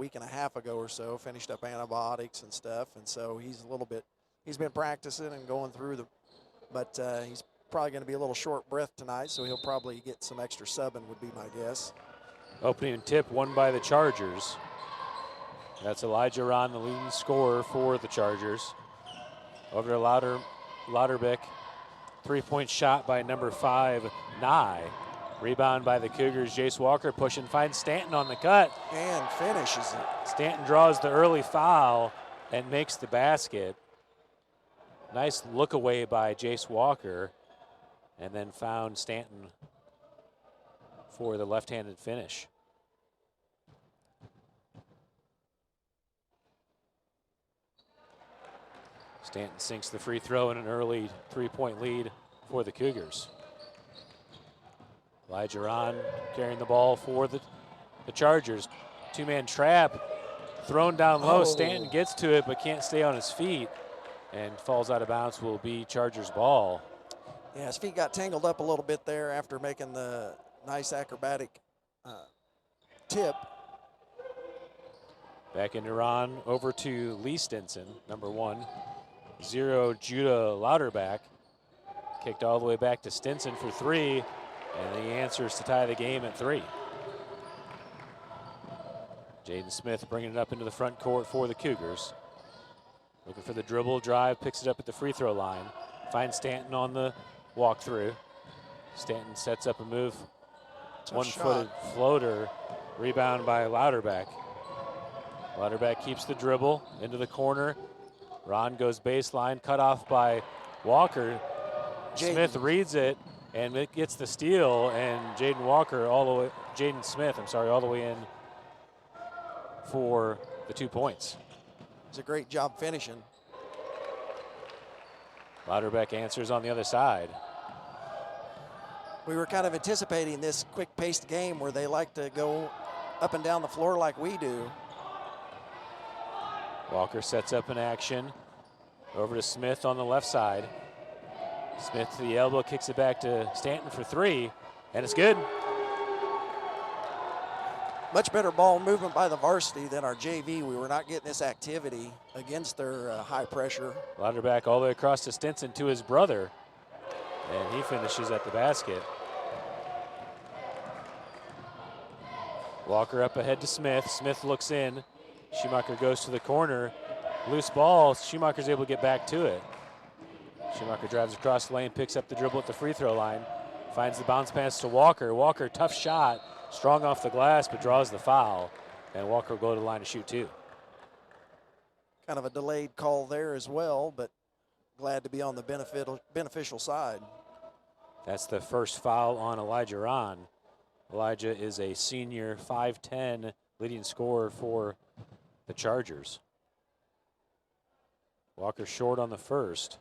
week and a half ago or so, finished up antibiotics and stuff, and so he's been practicing and going through but he's probably going to be a little short breath tonight, so he'll probably get some extra subbing would be my guess. Opening tip won by the Chargers. That's Elijah Ron, the leading scorer for the Chargers. Over to Lauderbeck. Three-point shot by number 5, Nye. Rebound by the Cougars. Jace Walker pushing, finds Stanton on the cut. And finishes it. Stanton draws the early foul and makes the basket. Nice look away by Jace Walker, and then found Stanton for the left-handed finish. Stanton sinks the free throw in an early three-point lead for the Cougars. Elijah Ron carrying the ball for the Chargers. Two-man trap, thrown down low. Stanton gets to it but can't stay on his feet and falls out of bounds. Will be Chargers ball. Yeah, his feet got tangled up a little bit there after making the nice acrobatic tip. Back into Ron, over to Lee Stinson, number 1. 0, Judah Lauderback. Kicked all the way back to Stinson for 3, and the answer is to tie the game at 3. Jaden Smith bringing it up into the front court for the Cougars. Looking for the dribble, drive, picks it up at the free throw line. Finds Stanton on the walk-through. Stanton sets up a move. One-footed floater. Rebound by Lauderback. Lauderback keeps the dribble into the corner. Ron goes baseline, cut off by Walker. Smith reads it and it gets the steal, and Jaden Smith, all the way in for the 2 points. It's a great job finishing. Lauderback answers on the other side. We were kind of anticipating this quick-paced game where they like to go up and down the floor like we do. Walker sets up an action. Over to Smith on the left side. Smith to the elbow, kicks it back to Stanton for 3, and it's good. Much better ball movement by the varsity than our JV. We were not getting this activity against their high pressure. Lauderback all the way across to Stinson to his brother, and he finishes at the basket. Walker up ahead to Smith. Smith looks in. Schumacher goes to the corner. Loose ball. Schumacher's able to get back to it. Schumacher drives across the lane, picks up the dribble at the free throw line, finds the bounce pass to Walker. Walker, tough shot, strong off the glass, but draws the foul. And Walker will go to the line to shoot 2. Kind of a delayed call there as well, but glad to be on the beneficial side. That's the first foul on Elijah Ron. Elijah is a senior, 5'10", leading scorer for the Chargers. Walker short on the first.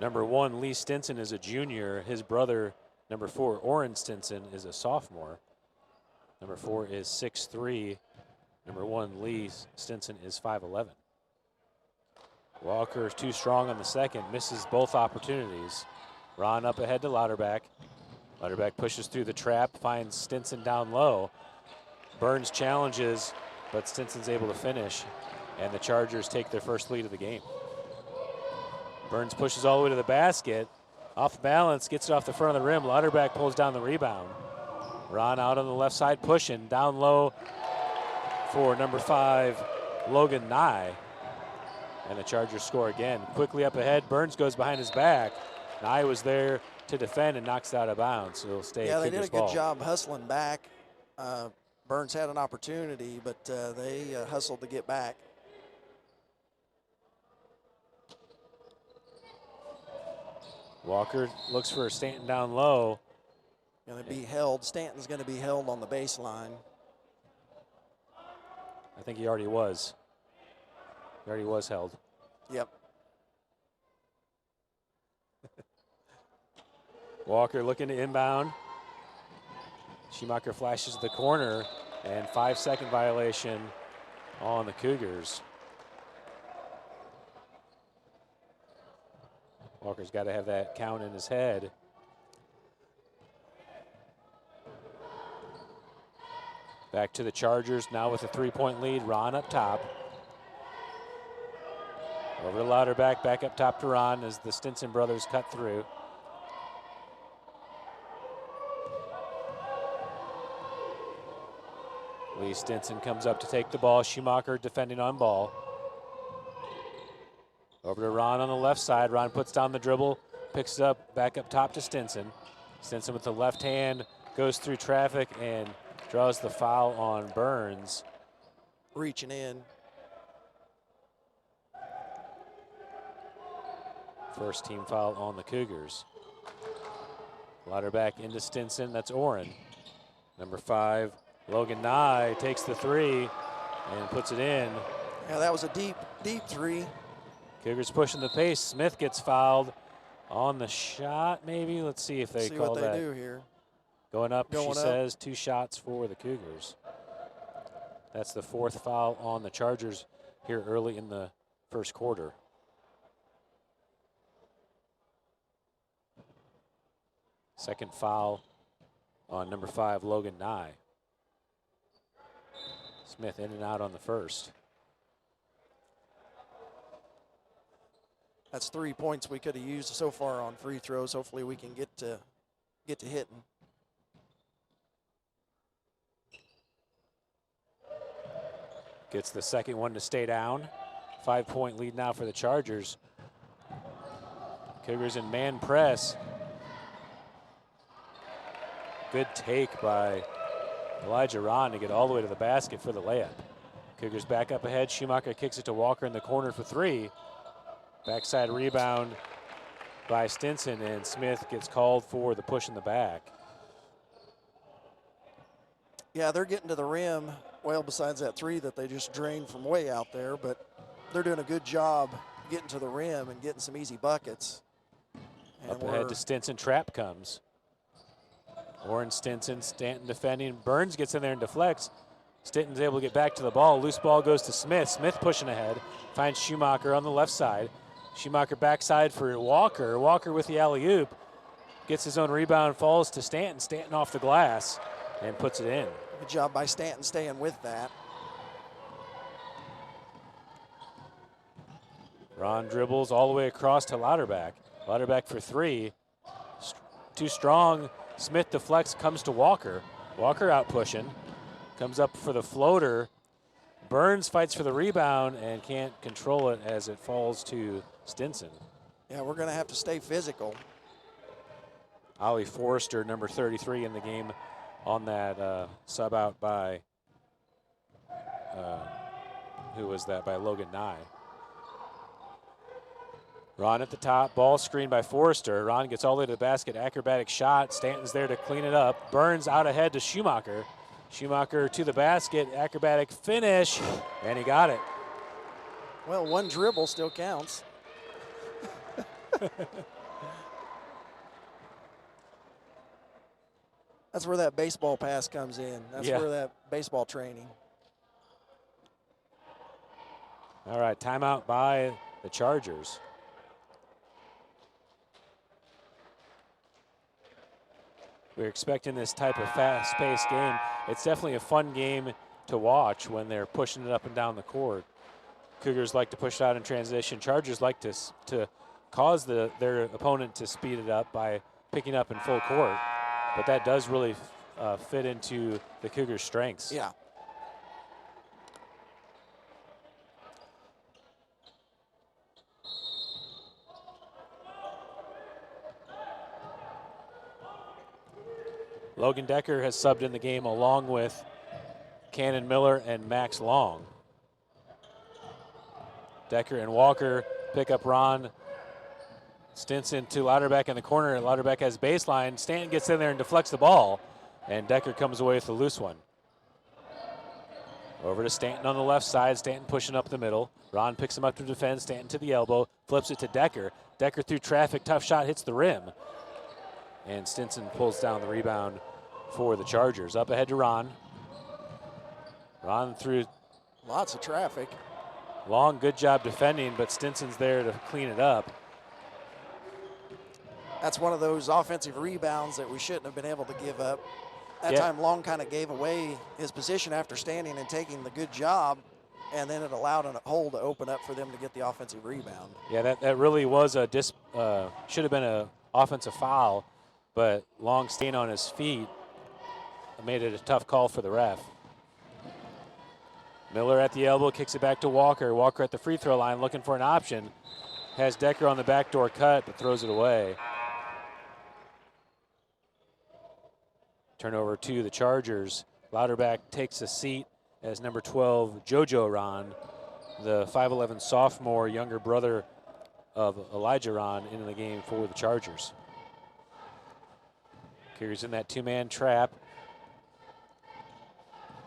Number 1, Lee Stinson, is a junior. His brother, number 4, Oren Stinson, is a sophomore. Number 4 is 6'3". Number 1, Lee Stinson, is 5'11". Walker is too strong on the second, misses both opportunities. Ron up ahead to Lauderback. Lauderback pushes through the trap, finds Stinson down low. Burns challenges, but Stinson's able to finish, and the Chargers take their first lead of the game. Burns pushes all the way to the basket. Off balance, gets it off the front of the rim. Lauderback pulls down the rebound. Ron out on the left side pushing, down low for number 5, Logan Nye. And the Chargers score again. Quickly up ahead, Burns goes behind his back. Nye was there to defend and knocks it out of bounds, so it'll stay. Yeah, they did a good ball. job hustling back. Burns had an opportunity, but they hustled to get back. Walker looks for Stanton down low. Going to be held. Stanton's going to be held on the baseline. I think he already was. He already was held. Yep. Walker looking to inbound. Schumacher flashes the corner, and 5-second violation on the Cougars. Walker's got to have that count in his head. Back to the Chargers now with a 3-point lead. Ron up top. Over to Louderback, back up top to Ron as the Stinson brothers cut through. Lee Stinson comes up to take the ball. Schumacher defending on ball. Over to Ron on the left side. Ron puts down the dribble, picks it up, back up top to Stinson. Stinson with the left hand goes through traffic and draws the foul on Burns. Reaching in. First team foul on the Cougars. Louderback into Stinson, that's Oren. Number 5, Logan Nye takes the 3 and puts it in. Yeah, that was a deep, deep 3. Cougars pushing the pace. Smith gets fouled on the shot, maybe. Let's see if they call that. See what they do here. Going up, she says, 2 shots for the Cougars. That's the 4th foul on the Chargers here early in the first quarter. Second foul on number 5, Logan Nye. Smith in and out on the first. That's 3 points we could have used so far on free throws. Hopefully we can get to hitting. Gets the second one to stay down. 5-point lead now for the Chargers. Cougars in man press. Good take by Elijah Ron to get all the way to the basket for the layup. Cougars back up ahead. Schumacher kicks it to Walker in the corner for 3. Backside rebound by Stinson, and Smith gets called for the push in the back. Yeah, they're getting to the rim, well, besides that 3 that they just drained from way out there, but they're doing a good job getting to the rim and getting some easy buckets. And up ahead to Stinson, trap comes. Warren Stinson, Stanton defending. Burns gets in there and deflects. Stinton's able to get back to the ball. Loose ball goes to Smith. Smith pushing ahead. Finds Schumacher on the left side. Schumacher backside for Walker. Walker with the alley-oop. Gets his own rebound, falls to Stanton. Stanton off the glass and puts it in. Good job by Stanton staying with that. Ron dribbles all the way across to Louderback. Louderback for 3. Too strong. Smith deflects, comes to Walker. Walker out pushing. Comes up for the floater. Burns fights for the rebound and can't control it as it falls to Stinson. Yeah, we're going to have to stay physical. Ollie Forrester, number 33 in the game on that sub out by, who was that, by Logan Nye. Ron at the top, ball screen by Forrester. Ron gets all the way to the basket, acrobatic shot. Stanton's there to clean it up. Burns out ahead to Schumacher. Schumacher to the basket, acrobatic finish, and he got it. Well, 1 dribble still counts. That's where that baseball pass comes in. That's where that baseball training. All right, timeout by the Chargers. We're expecting this type of fast-paced game. It's definitely a fun game to watch when they're pushing it up and down the court. Cougars like to push it out in transition. Chargers like to cause their opponent to speed it up by picking up in full court. But that does really fit into the Cougars' strengths. Yeah. Logan Decker has subbed in the game along with Cannon Miller and Max Long. Decker and Walker pick up Ron. Stinson to Louderback in the corner. Louderback has baseline. Stanton gets in there and deflects the ball, and Decker comes away with the loose one. Over to Stanton on the left side. Stanton pushing up the middle. Ron picks him up to defend. Stanton to the elbow. Flips it to Decker. Decker through traffic. Tough shot. Hits the rim. And Stinson pulls down the rebound for the Chargers. Up ahead to Ron. Ron through. Lots of traffic. Long, good job defending, but Stinson's there to clean it up. That's one of those offensive rebounds that we shouldn't have been able to give up. That time Long kind of gave away his position after standing and taking the good job, and then it allowed a hole to open up for them to get the offensive rebound. Yeah, that really was a should have been an offensive foul, but Long staying on his feet made it a tough call for the ref. Miller at the elbow, kicks it back to Walker. Walker at the free throw line looking for an option. Has Decker on the backdoor cut, but throws it away. Turnover to the Chargers. Louderback takes a seat as number 12, Jojo Ron, the 5'11 sophomore, younger brother of Elijah Ron, into the game for the Chargers. Cougars in that two-man trap.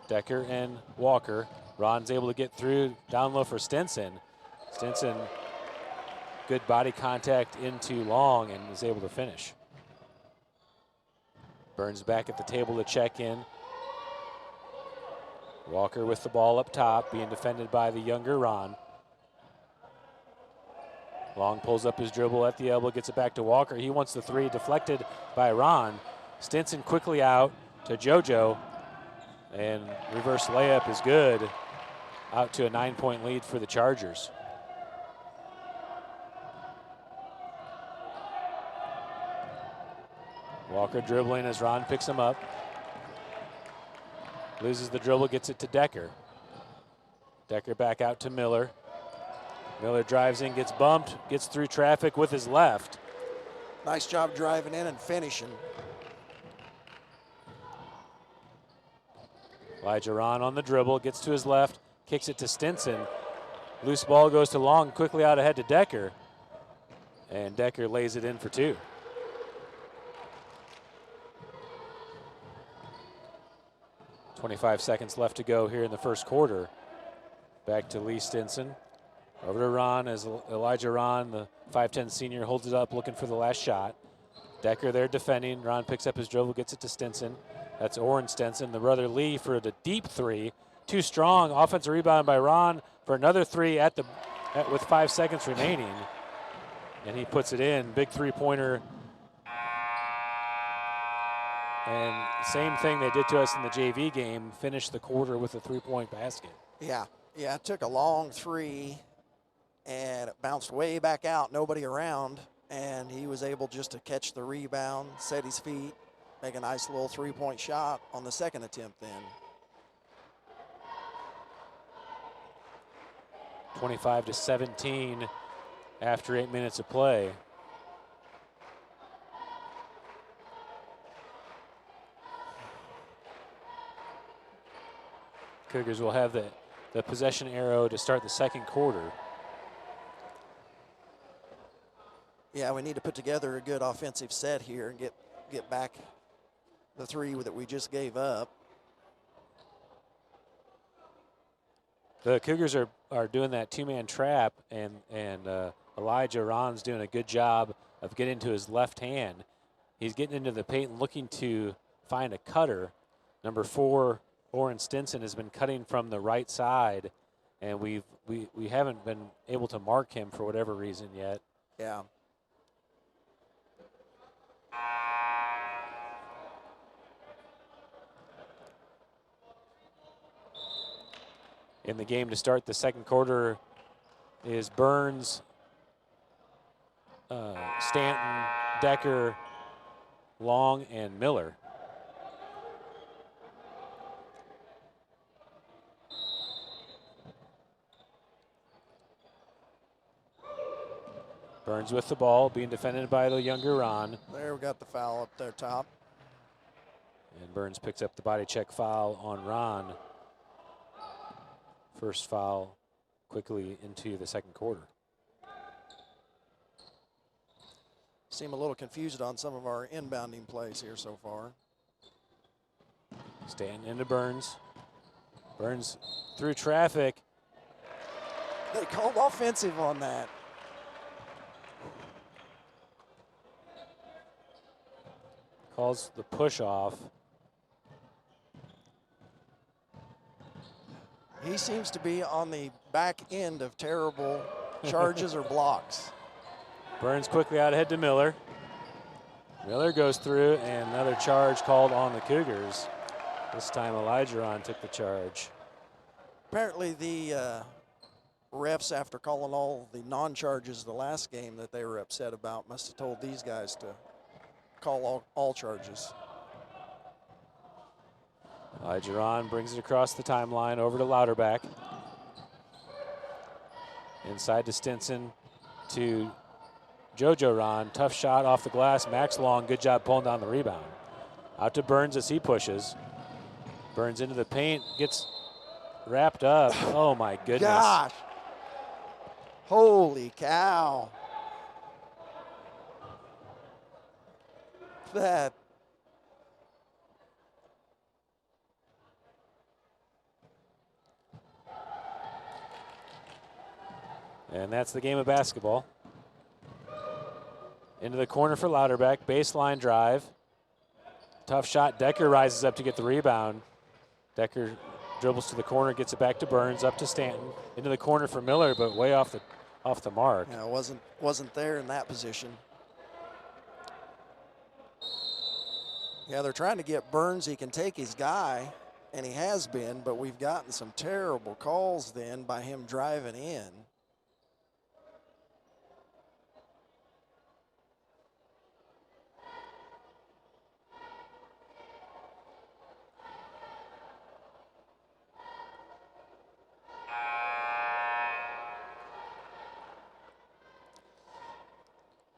Decker and Walker. Ron's able to get through, down low for Stinson. Stinson, good body contact into Long and is able to finish. Burns back at the table to check in. Walker with the ball up top, being defended by the younger Ron. Long pulls up his dribble at the elbow, gets it back to Walker. He wants the three, deflected by Ron. Stinson quickly out to Jojo, and reverse layup is good. Out to a 9-point lead for the Chargers. Walker dribbling as Ron picks him up. Loses the dribble, gets it to Decker. Decker back out to Miller. Miller drives in, gets bumped, gets through traffic with his left. Nice job driving in and finishing. Elijah Ron on the dribble, gets to his left, kicks it to Stinson. Loose ball goes to Long, quickly out ahead to Decker. And Decker lays it in for two. .25 seconds left to go here in the first quarter. Back to Lee Stinson. Over to Ron as Elijah Ron, the 5'10 senior, holds it up looking for the last shot. Decker there defending. Ron picks up his dribble, gets it to Stinson. That's Oren Stinson, the brother Lee, for the deep three. Too strong. Offensive rebound by Ron for another three with 5 seconds remaining. And he puts it in. Big three-pointer. And same thing they did to us in the JV game, finished the quarter with a three-point basket. Yeah, it took a long three, and it bounced way back out, nobody around, and he was able just to catch the rebound, set his feet, make a nice little three-point shot on the second attempt then. 25-17 after 8 minutes of play. Cougars will have the possession arrow to start the second quarter. Yeah, we need to put together a good offensive set here and get back the three that we just gave up. The Cougars are doing that two-man trap, and Elijah Ron's doing a good job of getting to his left hand. He's getting into the paint and looking to find a cutter. Number 4, Oren Stinson, has been cutting from the right side, and we haven't been able to mark him for whatever reason yet. Yeah. In the game to start the second quarter is Burns, Stanton, Decker, Long, and Miller. Burns with the ball, being defended by the younger Ron. There, we got the foul up there top. And Burns picks up the body check foul on Ron. First foul quickly into the second quarter. Seem a little confused on some of our inbounding plays here so far. Stanton into Burns. Burns through traffic. They called offensive on that. Calls the push off. He seems to be on the back end of terrible charges or blocks. Burns quickly out ahead to Miller. Miller goes through, and another charge called on the Cougars. This time Elijah took the charge. Apparently the refs, after calling all the non-charges the last game that they were upset about, must have told these guys to call all charges. Elijah brings it across the timeline over to Louderback. Inside to Stinson to JoJo Ron. Tough shot off the glass. Max Long, good job pulling down the rebound. Out to Burns as he pushes. Burns into the paint, gets wrapped up. Oh my goodness. Gosh. Holy cow. That. And that's the game of basketball. Into the corner for Louderback, baseline drive. Tough shot, Decker rises up to get the rebound. Decker dribbles to the corner, gets it back to Burns, up to Stanton. Into the corner for Miller, but way off the mark. Yeah, wasn't there in that position. Yeah, they're trying to get Burns. He can take his guy, and he has been, but we've gotten some terrible calls then by him driving in.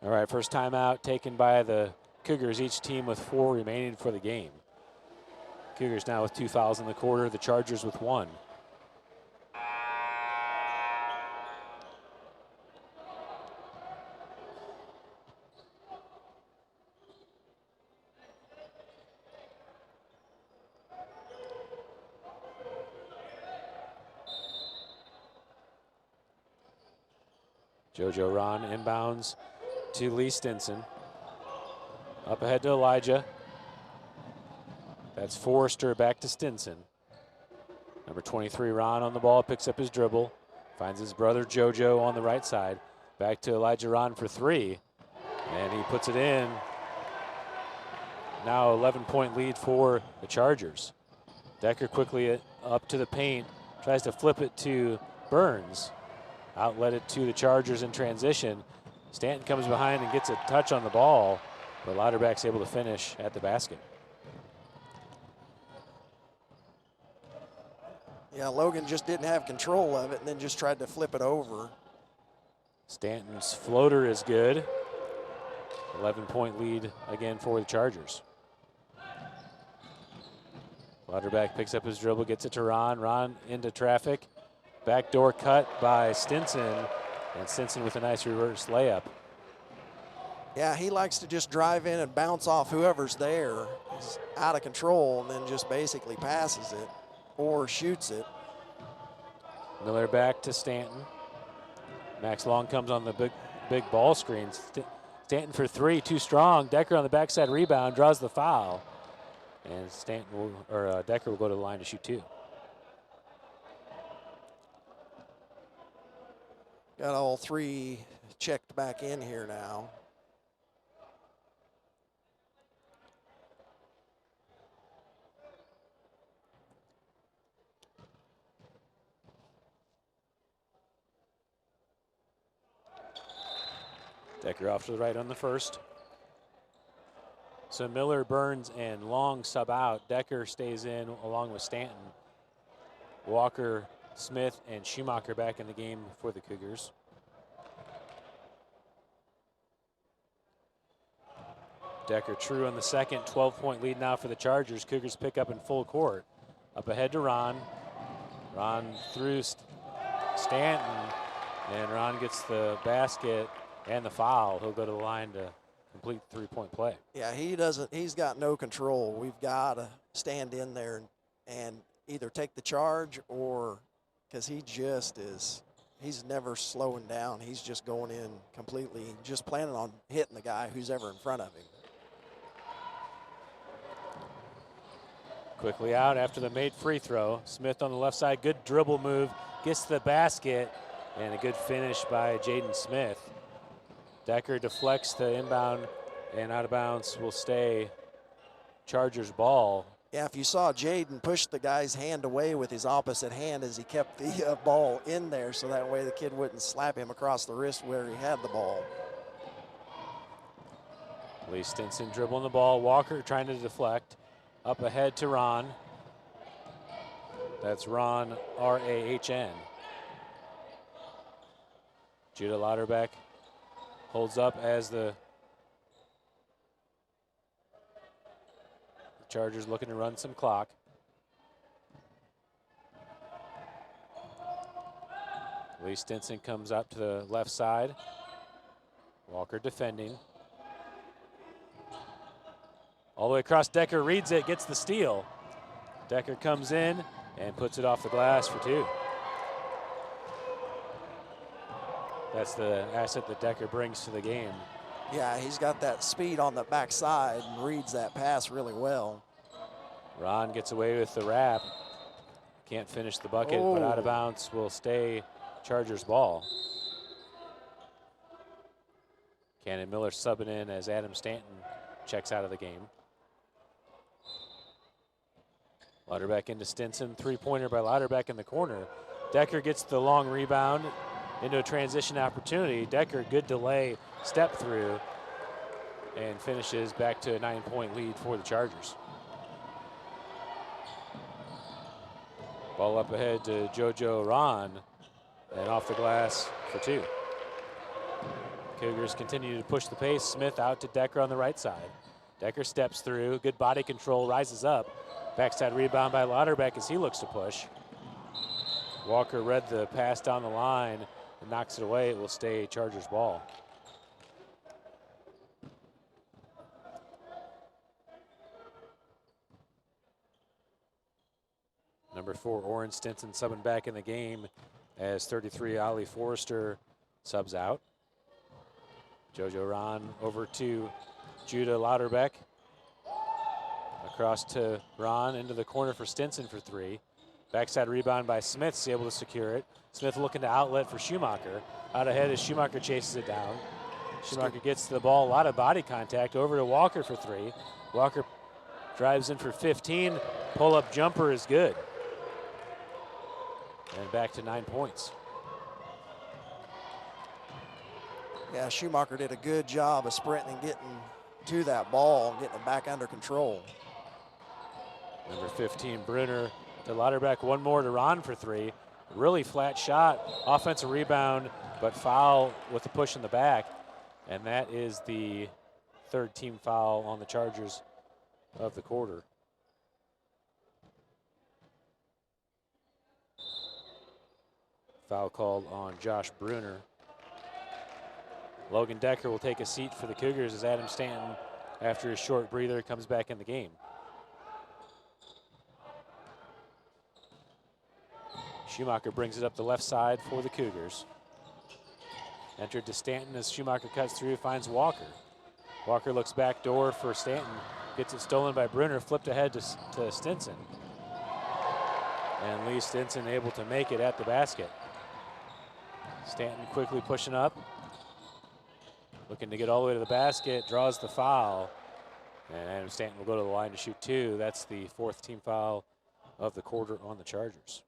All right, first timeout taken by the Cougars, each team with 4 remaining for the game. Cougars now with 2 fouls in the quarter, the Chargers with 1. JoJo Ron inbounds to Lee Stinson. Up ahead to Elijah. That's Forrester back to Stinson. Number 23, Ron on the ball, picks up his dribble. Finds his brother JoJo on the right side. Back to Elijah Ron for 3. And he puts it in. Now 11-point lead for the Chargers. Decker quickly up to the paint. Tries to flip it to Burns. Outlet it to the Chargers in transition. Stanton comes behind and gets a touch on the ball, but Louderback's able to finish at the basket. Yeah, Logan just didn't have control of it and then just tried to flip it over. Stanton's floater is good. 11-point lead again for the Chargers. Louderback picks up his dribble, gets it to Ron. Ron into traffic. Backdoor cut by Stinson, and Stinson with a nice reverse layup. Yeah, he likes to just drive in and bounce off whoever's there. He's out of control and then just basically passes it or shoots it. Miller back to Stanton. Max Long comes on the big ball screen. Stanton for 3, too strong. Decker on the backside rebound, draws the foul. And Decker will go to the line to shoot 2. Got all 3 checked back in here now. Decker off to the right on the first. So Miller, Burns, and Long sub out. Decker stays in along with Stanton. Walker, Smith, and Schumacher back in the game for the Cougars. Decker true on the second, 12-point lead now for the Chargers. Cougars pick up in full court. Up ahead to Ron. Ron through Stanton, and Ron gets the basket and the foul. He'll go to the line to complete 3-point play. Yeah, he's got no control. We've got to stand in there and either take the charge or, because he's never slowing down. He's just going in completely, just planning on hitting the guy who's ever in front of him. Quickly out after the made free throw. Smith on the left side, good dribble move, gets to the basket, and a good finish by Jaden Smith. Decker deflects the inbound and out of bounds will stay Chargers ball. Yeah, if you saw Jaden push the guy's hand away with his opposite hand as he kept the ball in there, so that way the kid wouldn't slap him across the wrist where he had the ball. Lee Stinson dribbling the ball. Walker trying to deflect. Up ahead to Ron. That's Ron, R-A-H-N. Judah Lauterbach holds up as the Chargers looking to run some clock. Lee Stinson comes up to the left side. Walker defending. All the way across, Decker reads it, gets the steal. Decker comes in and puts it off the glass for 2. That's the asset that Decker brings to the game. Yeah, he's got that speed on the backside and reads that pass really well. Ron gets away with the wrap. Can't finish the bucket, but out of bounds will stay Chargers ball. Cannon Miller subbing in as Adam Stanton checks out of the game. Lauterbach into Stinson, 3-pointer by Lauterbach in the corner. Decker gets the long rebound into a transition opportunity. Decker, good delay, step through, and finishes back to a 9-point lead for the Chargers. Ball up ahead to JoJo Ron, and off the glass for 2. Cougars continue to push the pace. Smith out to Decker on the right side. Decker steps through, good body control, rises up. Backside rebound by Lauterbach as he looks to push. Walker read the pass down the line and knocks it away. It will stay Chargers ball. Number 4, Oren Stinson subbing back in the game as 33, Ollie Forrester subs out. JoJo Ron over to Judah Lauterbach. Across to Ron into the corner for Stinson for 3. Backside rebound by Smith, is able to secure it. Smith looking to outlet for Schumacher. Out ahead as Schumacher chases it down. Schumacher gets the ball, a lot of body contact, over to Walker for 3. Walker drives in for 15. Pull-up jumper is good. And back to 9 points. Yeah, Schumacher did a good job of sprinting and getting to that ball and getting it back under control. Number 15, Brunner to Lauterbach. One more to Ron for 3. Really flat shot, offensive rebound, but foul with the push in the back. And that is the 3rd team foul on the Chargers of the quarter. Foul called on Josh Brunner. Logan Decker will take a seat for the Cougars as Adam Stanton, after his short breather, comes back in the game. Schumacher brings it up the left side for the Cougars. Entered to Stanton as Schumacher cuts through, finds Walker. Walker looks back door for Stanton, gets it stolen by Brunner, flipped ahead to Stinson. And Lee Stinson able to make it at the basket. Stanton quickly pushing up, looking to get all the way to the basket, draws the foul. And Adam Stanton will go to the line to shoot 2. That's the 4th team foul of the quarter on the Chargers.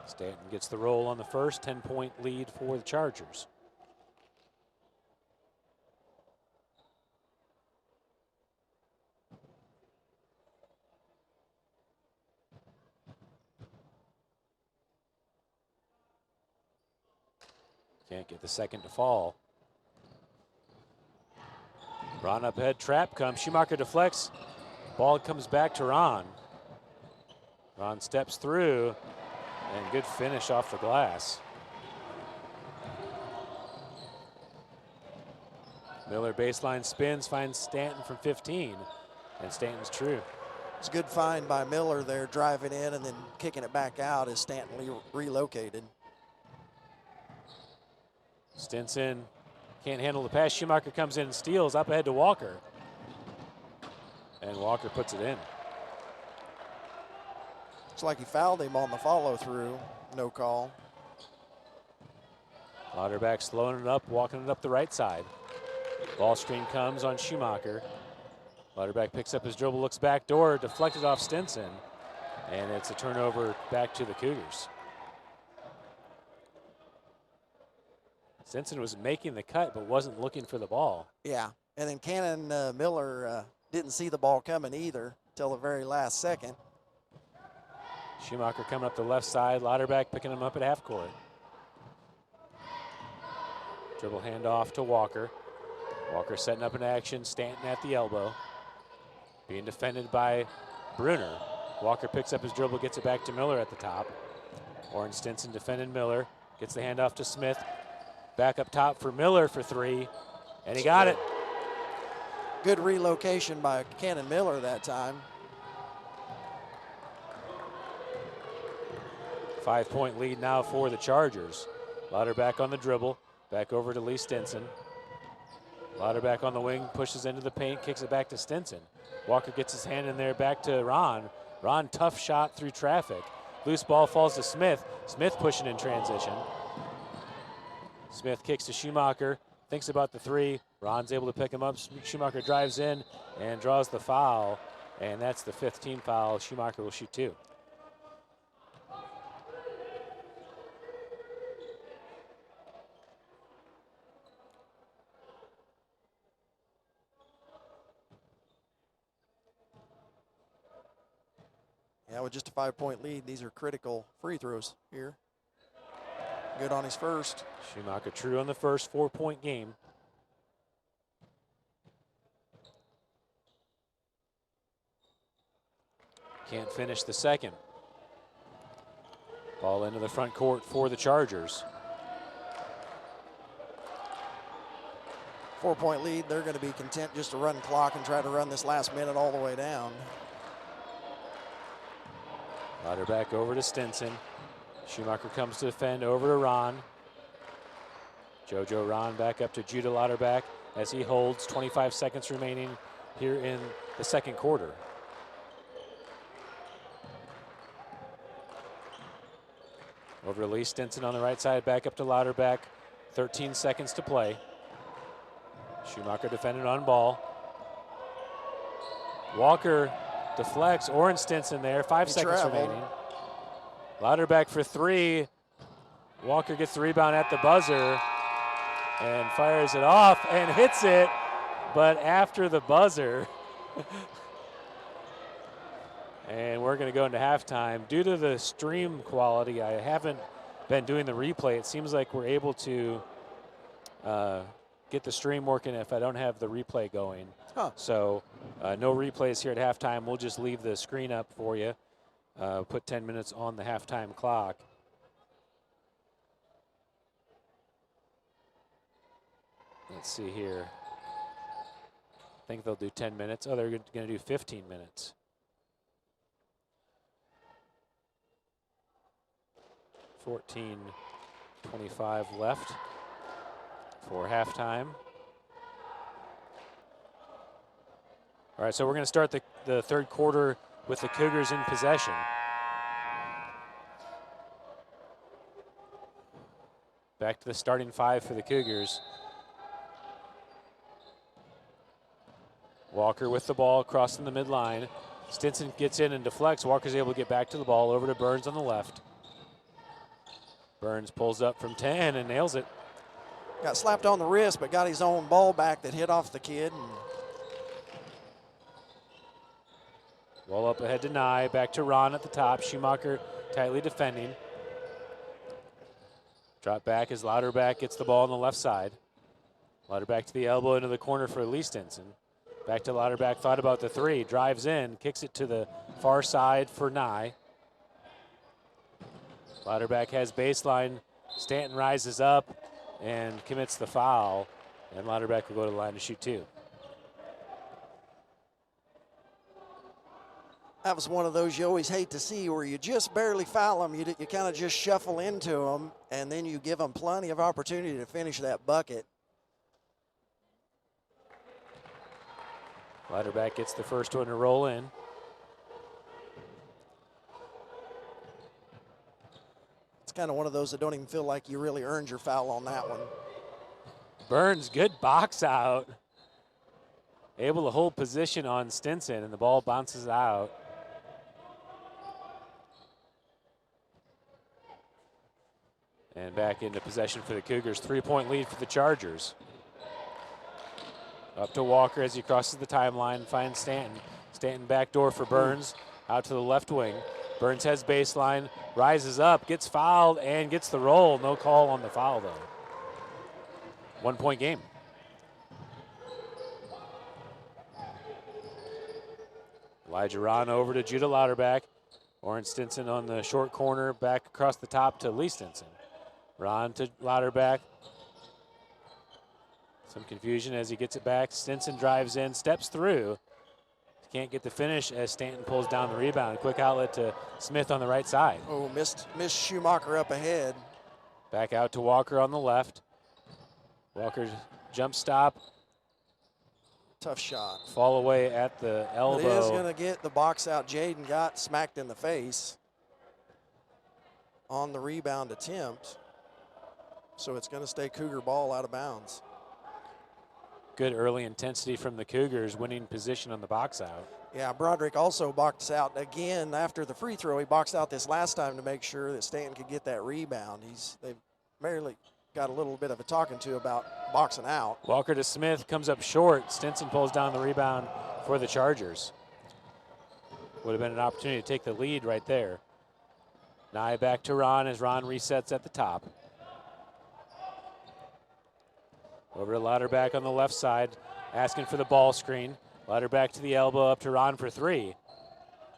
Stanton gets the roll on the first, 10-point lead for the Chargers. Can't get the second to fall. Ron up ahead, trap comes, Schumacher deflects. Ball comes back to Ron. Ron steps through, and good finish off the glass. Miller baseline spins, finds Stanton from 15, and Stanton's true. It's a good find by Miller there, driving in and then kicking it back out as Stanton relocated. Stinson can't handle the pass. Schumacher comes in and steals up ahead to Walker. and Walker puts it in. Looks like he fouled him on the follow-through. No call. Lauterbach slowing it up, walking it up the right side. Ball screen comes on Schumacher. Lauterbach picks up his dribble, looks back door, deflected off Stinson, and it's a turnover back to the Cougars. Stinson was making the cut but wasn't looking for the ball. Yeah, and then Cannon Miller didn't see the ball coming either till the very last second. Schumacher coming up the left side, Lauterbach picking him up at half court. Dribble handoff to Walker. Walker setting up an action, Stanton at the elbow. Being defended by Bruner. Walker picks up his dribble, gets it back to Miller at the top. Oren Stinson defending Miller, gets the handoff to Smith. Back up top for Miller for three, and he got it. Good relocation by Cannon Miller that time. 5-point lead now for the Chargers. Lauterbach on the dribble, back over to Lee Stinson. Lauterbach on the wing, pushes into the paint, kicks it back to Stinson. Walker gets his hand in there, back to Ron. Ron, tough shot through traffic. Loose ball falls to Smith. Smith pushing in transition. Smith kicks to Schumacher, thinks about the three. Ron's able to pick him up. Schumacher drives in and draws the foul, and that's the 5th team foul. Schumacher will shoot 2. Yeah, with just a 5-point lead, these are critical free throws here. Good on his first. Schumacher true on the first, 4-point game. Can't finish the second. Ball into the front court for the Chargers. 4-point lead, they're going to be content just to run clock and try to run this last minute all the way down. Lauterbach over to Stinson. Schumacher comes to defend, over to Ron. JoJo Ron back up to Judah Lauterbach as he holds. 25 seconds remaining here in the second quarter. Over to Lee Stinson on the right side, back up to Lauterbach. 13 seconds to play. Schumacher defended on ball. Walker deflects. Oren Stinson there, 5 seconds remaining. Lauterbach for three. Walker gets the rebound at the buzzer and fires it off and hits it, but after the buzzer. And we're going to go into halftime. Due to the stream quality, I haven't been doing the replay. It seems like we're able to get the stream working if I don't have the replay going. Huh. So no replays here at halftime. We'll just leave the screen up for you. Put 10 minutes on the halftime clock. Let's see here. I think they'll do 10 minutes. Oh, they're going to do 15 minutes. $14:25 left for halftime. All right, so we're going to start the third quarter with the Cougars in possession. Back to the starting five for the Cougars. Walker with the ball, crossing the midline. Stinson gets in and deflects. Walker's able to get back to the ball, over to Burns on the left. Burns pulls up from 10 and nails it. Got slapped on the wrist, but got his own ball back that hit off the kid. Roll up ahead to Nye, back to Ron at the top. Schumacher tightly defending. Drop back as Lauterbach gets the ball on the left side. Lauterbach to the elbow into the corner for Lee Stinson. Back to Lauterbach, thought about the three, drives in, kicks it to the far side for Nye. Lauterbach has baseline. Stanton rises up and commits the foul, and Lauterbach will go to the line to shoot 2. That was one of those you always hate to see, where you just barely foul them. You kind of just shuffle into them, and then you give them plenty of opportunity to finish that bucket. Louderback gets the first one to roll in. It's kind of one of those that don't even feel like you really earned your foul on that one. Burns, good box out. Able to hold position on Stinson, and the ball bounces out. And back into possession for the Cougars. 3-point lead for the Chargers. Up to Walker as he crosses the timeline, finds Stanton. Stanton backdoor for Burns, out to the left wing. Burns has baseline, rises up, gets fouled, and gets the roll. No call on the foul, though. 1-point game. Elijah Rahn over to Judah Louderback. Oren Stinson on the short corner, back across the top to Lee Stinson. Rahn to Louderback. Some confusion as he gets it back. Stinson drives in, steps through. Can't get the finish as Stanton pulls down the rebound. Quick outlet to Smith on the right side. Oh, missed Schumacher up ahead. Back out to Walker on the left. Walker jump stop. Tough shot. Fall away at the elbow. It is going to get the box out. Jaden got smacked in the face on the rebound attempt. So it's going to stay Cougar ball out of bounds. Good early intensity from the Cougars, winning position on the box out. Yeah, Broderick also boxed out again after the free throw. He boxed out this last time to make sure that Stanton could get that rebound. They've merely got a little bit of a talking to about boxing out. Walker to Smith, comes up short. Stinson pulls down the rebound for the Chargers. Would have been an opportunity to take the lead right there. Nye back to Ron as Ron resets at the top. Over to Louderback on the left side, asking for the ball screen. Louderback to the elbow, up to Ron for three.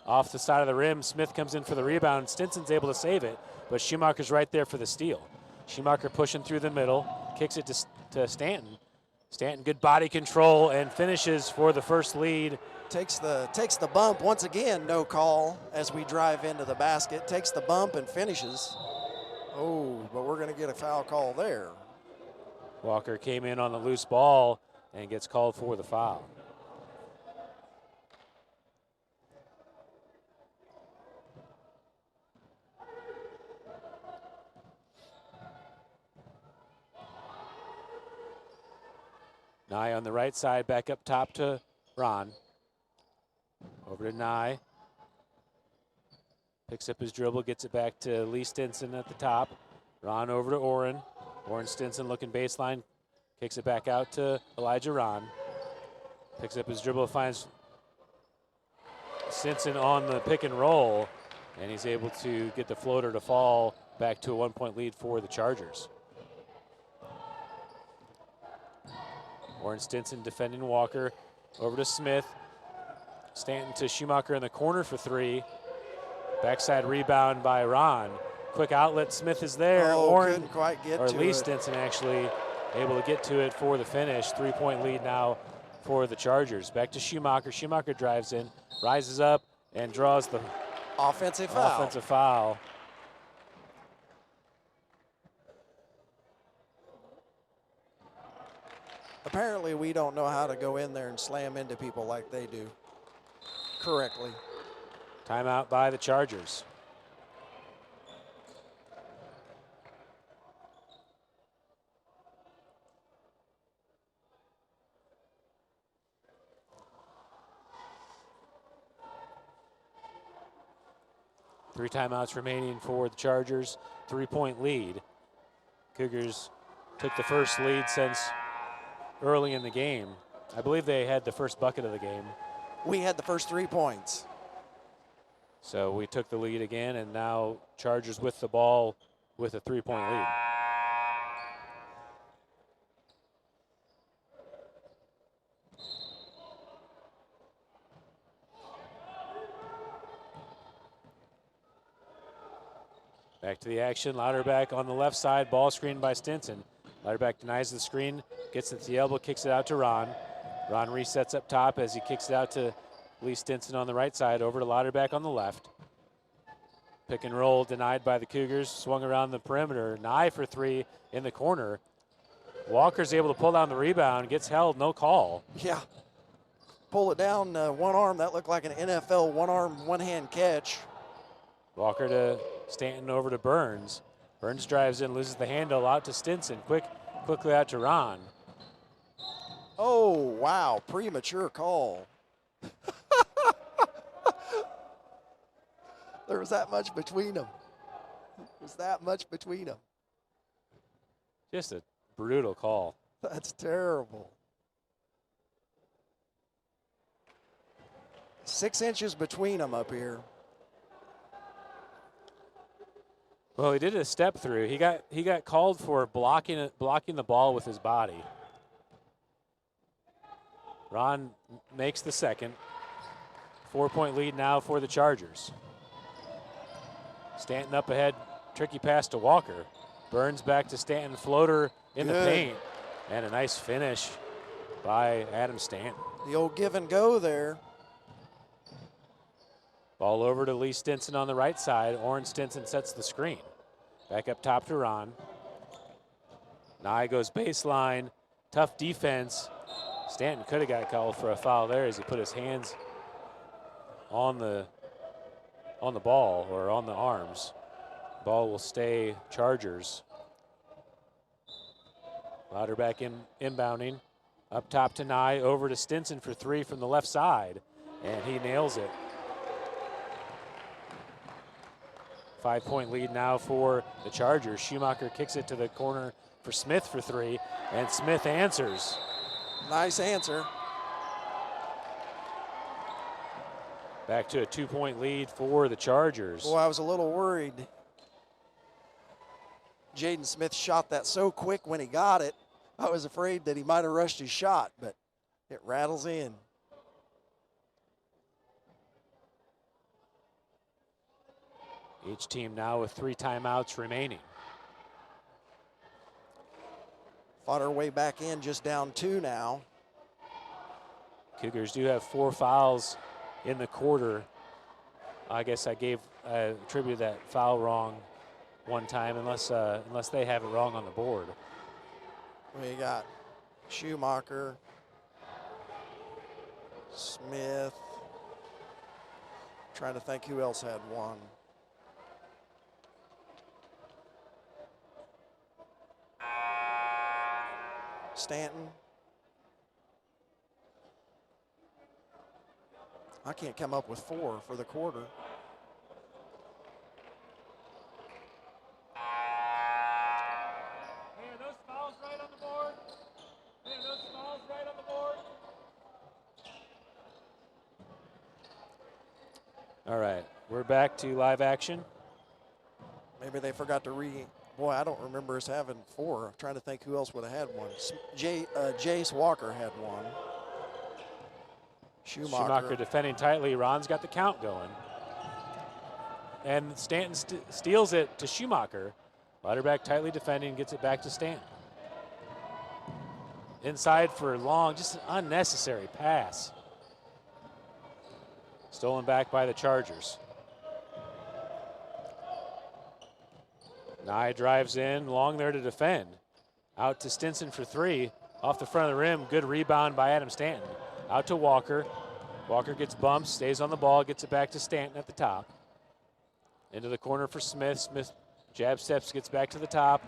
Off the side of the rim, Smith comes in for the rebound. Stinson's able to save it, but Schumacher's right there for the steal. Schumacher pushing through the middle, kicks it to Stanton. Stanton, good body control, and finishes for the first lead. Takes the bump once again. No call as we drive into the basket. Takes the bump and finishes. Oh, but we're going to get a foul call there. Walker came in on the loose ball and gets called for the foul. Nye on the right side, back up top to Ron. Over to Nye. Picks up his dribble, gets it back to Lee Stinson at the top. Ron over to Oren. Oren Stinson looking baseline, kicks it back out to Elijah Ron. Picks up his dribble, finds Stinson on the pick and roll, and he's able to get the floater to fall back to a 1-point lead for the Chargers. Oren Stinson defending Walker, over to Smith. Stanton to Schumacher in the corner for three. Backside rebound by Ron. Quick outlet, Smith is there. Oh, Oren, couldn't quite get to Lee it. Stinson actually able to get to it for the finish. 3-point lead now for the Chargers. Back to Schumacher. Schumacher drives in, rises up, and draws the Offensive foul. offensive foul. Apparently we don't know how to go in there and slam into people like they do correctly. Timeout by the Chargers. Three timeouts remaining for the Chargers. 3-point lead. Cougars took the first lead since early in the game. I believe they had the first bucket of the game. We had the first 3 points. So we took the lead again, and now Chargers with the ball with a 3-point lead. Back to the action. Louderback on the left side. Ball screened by Stinson. Louderback denies the screen. Gets it to the elbow. Kicks it out to Ron. Ron resets up top as he kicks it out to Lee Stinson on the right side. Over to Louderback on the left. Pick and roll denied by the Cougars. Swung around the perimeter. Nye for three in the corner. Walker's able to pull down the rebound. Gets held. No call. Yeah. pull it down one arm. That looked like an NFL one-arm, one-hand catch. Walker to Stanton over to Burns. Burns drives in, loses the handle, out to Stinson. Quickly out to Ron. Oh, wow, premature call. There was that much between them. There's that much between them. Just a brutal call. That's terrible. 6 inches between them up here. Well, he did a step through. He got called for blocking the ball with his body. Ron makes the second. 4-point lead now for the Chargers. Stanton up ahead, tricky pass to Walker. Burns back to Stanton, floater in the paint. And a nice finish by Adam Stanton. The old give and go there. Ball over to Lee Stinson on the right side. Oren Stinson sets the screen. Back up top to Ron. Nye goes baseline. Tough defense. Stanton could have got called for a foul there as he put his hands on the ball or on the arms. Ball will stay Chargers. Louderback inbounding. Up top to Nye, over to Stinson for three from the left side, and he nails it. 5-point lead now for the Chargers. Schumacher kicks it to the corner for Smith for three, and Smith answers. Nice answer. Back to a 2-point lead for the Chargers. Boy, I was a little worried. Jaden Smith shot that so quick when he got it. I was afraid that he might have rushed his shot, but it rattles in. Each team now with 3 timeouts remaining. Fought our way back in, just down 2 now. Cougars do have 4 fouls in the quarter. I guess I attributed that foul wrong one time, unless they have it wrong on the board. We got Schumacher, Smith. Trying to think who else had one. Stanton. I can't come up with 4 for the quarter. Hey, are those fouls right on the board? Hey, are those fouls right on the board? All right, we're back to live action. Maybe they forgot to Boy, I don't remember us having 4. I'm trying to think who else would have had one. Jace Walker had one. Schumacher defending tightly. Ron's got the count going. And Stanton steals it to Schumacher. Louderback tightly defending, gets it back to Stanton. Inside for long, just an unnecessary pass. Stolen back by the Chargers. Nye drives in, long there to defend. Out to Stinson for 3. Off the front of the rim, good rebound by Adam Stanton. Out to Walker. Walker gets bumped, stays on the ball, gets it back to Stanton at the top. Into the corner for Smith. Smith jab steps, gets back to the top.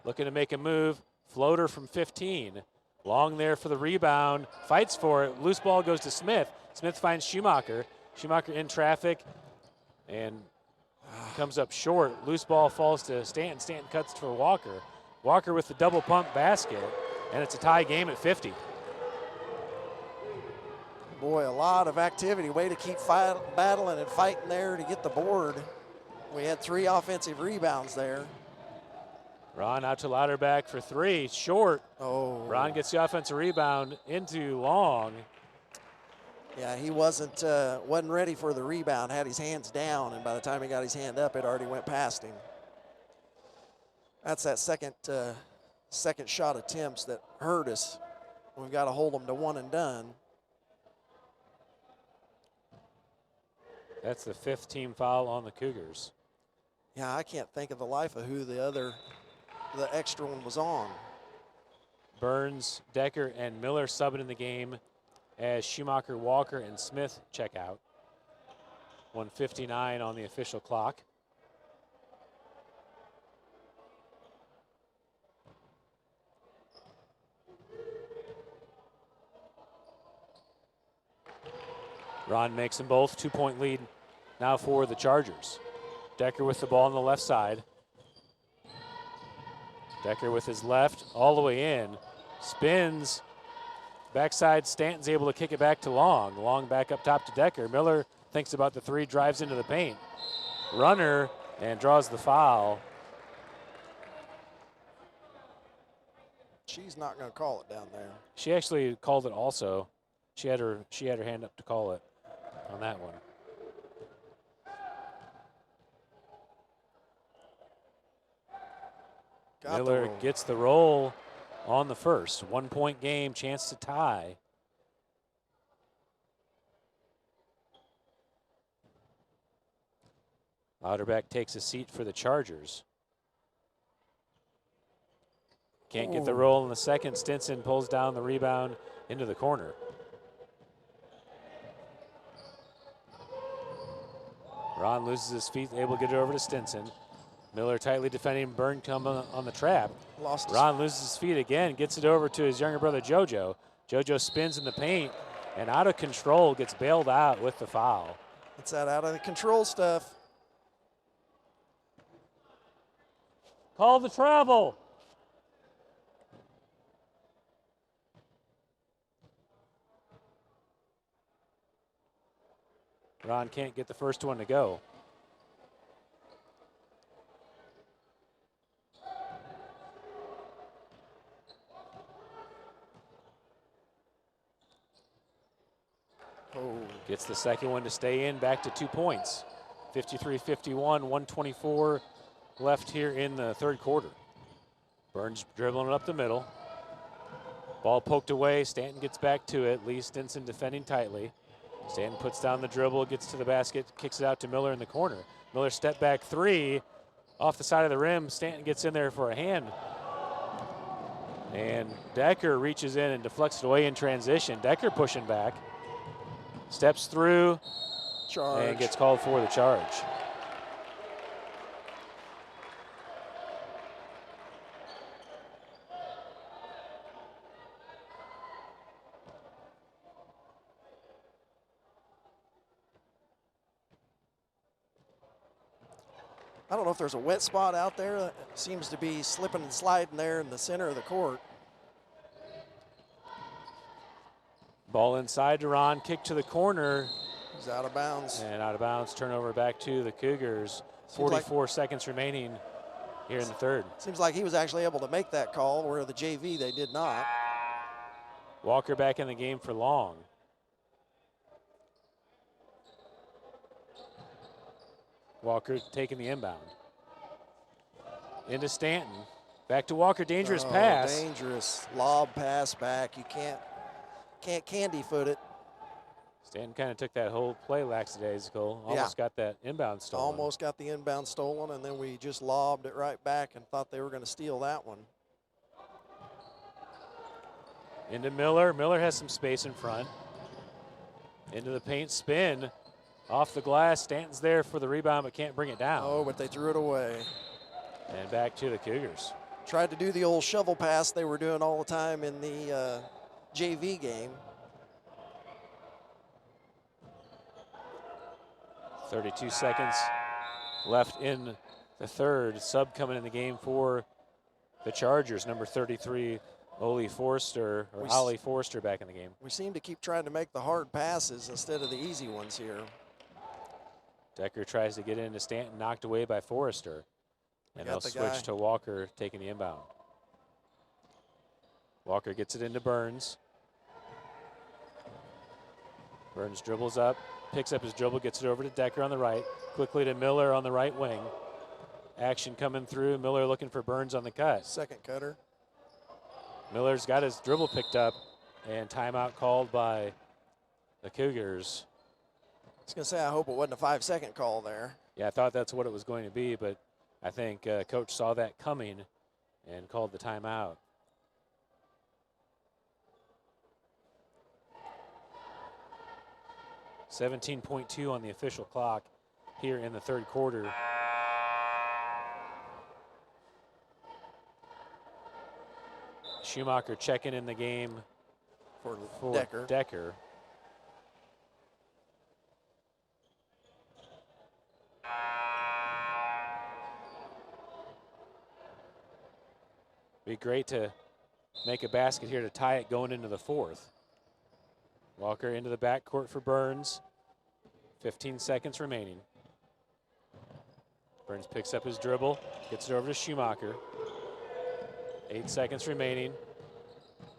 Looking to make a move. Floater from 15. Long there for the rebound. Fights for it. Loose ball goes to Smith. Smith finds Schumacher. Schumacher in traffic and comes up short. Loose ball falls to Stanton. Stanton cuts for Walker. Walker with the double pump basket, and it's a tie game at 50. Boy, a lot of activity. Way to keep battling and fighting there to get the board. We had 3 offensive rebounds there. Ron out to Louderback for 3, short. Oh. Ron gets the offensive rebound into Long. Yeah, he wasn't ready for the rebound, had his hands down, and by the time he got his hand up, it already went past him. That's that second shot attempts that hurt us. We've got to hold them to 1 and done. That's the 5th team foul on the Cougars. Yeah, I can't think of the life of who the extra one was on. Burns, Decker, and Miller subbing in the game, as Schumacher, Walker, and Smith check out. 1:59 on the official clock. Ron makes them both. 2-point lead now for the Chargers. Decker with the ball on the left side. Decker with his left all the way in. Spins. Backside, Stanton's able to kick it back to Long. Long back up top to Decker. Miller thinks about the three, drives into the paint. Runner, and draws the foul. She's not going to call it down there. She actually called it also. She had her hand up to call it on that one. Miller gets the roll on the first. 1-point game, chance to tie. Louderback takes a seat for the Chargers. Can't get the roll in the second. Stinson pulls down the rebound into the corner. Ron loses his feet, able to get it over to Stinson. Miller tightly defending. Byrne coming on the trap. Ron loses his feet again, gets it over to his younger brother JoJo. JoJo spins in the paint and out of control, gets bailed out with the foul. It's that out of the control stuff. Call the travel. Ron can't get the first one to go. Gets the second one to stay in, back to 2 points. 53-51, 124 left here in the third quarter. Burns dribbling it up the middle. Ball poked away, Stanton gets back to it. Lee Stinson defending tightly. Stanton puts down the dribble, gets to the basket, kicks it out to Miller in the corner. Miller step back three, off the side of the rim. Stanton gets in there for a hand. And Decker reaches in and deflects it away in transition. Decker pushing back. Steps through and gets called for the charge. I don't know if there's a wet spot out there. It seems to be slipping and sliding there in the center of the court. Ball inside to Ron, kick to the corner. He's out of bounds. And out of bounds, turnover back to the Cougars. 44 seconds remaining here in the third. Seems like he was actually able to make that call, where the JV, they did not. Walker back in the game for Long. Walker taking the inbound. Into Stanton. Back to Walker, dangerous pass. Dangerous lob pass back. You can't candy foot it. Stanton kind of took that whole play lackadaisical. Almost got that inbound stolen. Almost got the inbound stolen, and then we just lobbed it right back and thought they were going to steal that one. Into Miller. Miller has some space in front. Into the paint, spin. Off the glass. Stanton's there for the rebound, but can't bring it down. Oh, but they threw it away. And back to the Cougars. Tried to do the old shovel pass they were doing all the time in the JV game. 32 seconds left in the third. Sub coming in the game for the Chargers, number 33, Ollie Forster, or Ollie Forster back in the game. We seem to keep trying to make the hard passes instead of the easy ones here. Decker tries to get into Stanton, knocked away by Forrester. And they'll switch to Walker taking the inbound. Walker gets it into Burns. Burns dribbles up, picks up his dribble, gets it over to Decker on the right. Quickly to Miller on the right wing. Action coming through. Miller looking for Burns on the cut. Second cutter. Miller's got his dribble picked up, and timeout called by the Cougars. I was going to say, I hope it wasn't a 5-second call there. Yeah, I thought that's what it was going to be, but I think Coach saw that coming and called the timeout. 17.2 on the official clock here in the third quarter. Schumacher checking in the game for for Decker. Be great to make a basket here to tie it going into the fourth. Walker into the backcourt for Burns. 15 seconds remaining. Burns picks up his dribble, gets it over to Schumacher. 8 seconds remaining.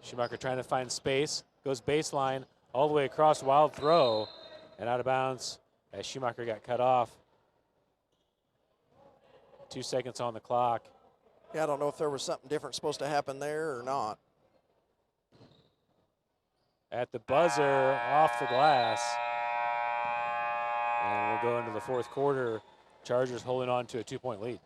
Schumacher trying to find space, goes baseline, all the way across, wild throw, and out of bounds as Schumacher got cut off. 2 seconds on the clock. Yeah, I don't know if there was something different supposed to happen there or not. At the buzzer, off the glass. And we'll go into the fourth quarter. Chargers holding on to a 2-point lead.